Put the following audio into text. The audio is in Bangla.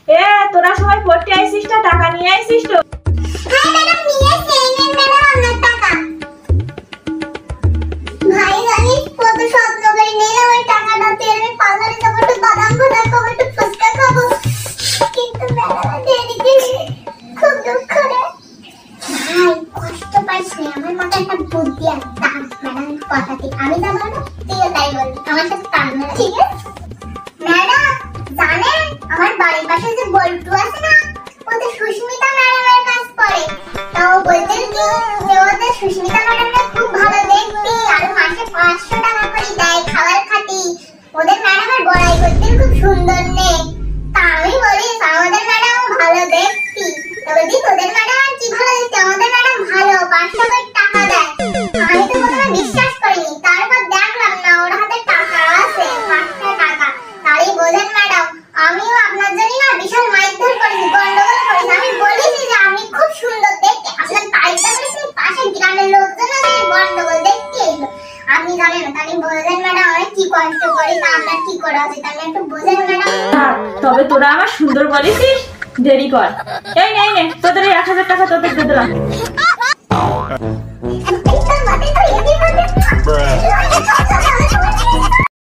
এ তোরা সবাই পড়তে আইছিস না, টাকা নিয়ে আইছিস তো? হ্যাঁ ম্যাডাম, নিয়ে এসে এই নেন ম্যাডাম আপনার টাকা। ভাই জানিস কত স্বপ্ন করে নিলাম ওই টাকাটাতে আমি পার্লারে যাবো, একটু বাদাম ভাজা খাবো, একটু ফুচকা খাবো, কিন্তু ম্যাডাম দেরিকে খুব দুঃখ রে। ভাই কষ্ট পাইস না, আমার মাথায় একটা বুদ্ধি আছে। দাঁড়া ম্যাডাম কথা ঠিক, আমি যাবো না তুইও তাই বলবি, আমার সাথে পারবে না, ঠিক আছে? ম্যাডাম জানেন আমার বাড়ির পাশে যে বল্টু আছে না, ও তো সুস্মিতা ম্যাডামের কাজ করে। তাও বলতেন কি যে ওদের সুস্মিতা ম্যাডামটা খুব ভালো দেখতে, আর মাসে 500 টাকা করে দেয় খাবার খাতি। ওদের ম্যাডামের বড়াই করতেন খুব সুন্দর নে। তা আমি বলি আমাদের ম্যাডামও ভালো দেখতি। তো বলছি তোদের ম্যাডাম আর কি ভালো দেখতে, আমাদের ম্যাডাম ভালো, 500 করে টাকা দেয়। আমি তো প্রথমে বিশ্বাস করিনি, তারপর দেখলাম না ওর হাতে টাকা আছে, 500 টাকা। তাই বোঝেন ম্যাডাম, আমিও আপনার জন্য না বিশাল মাইরধর করেছি, গন্ডগোল করেছি। আমি বলেছি যে আপনি খুব সুন্দর দেখতে, আপনার তারিফটা করেছি, পাশের গ্রামের লোকজন গন্ডগোল দেখতে এলো। আপনি জানেন না, তাই বোঝেন ম্যাডাম আমি কি কষ্ট করি, তা আপনার কি করা আছে, তাই একটু বোঝেন ম্যাডাম। তবে তোরা আমার সুন্দর বলেছিস, দেরি কর। এই নে তোদের 1000 টাকা তোদের দিয়ে দিলাম।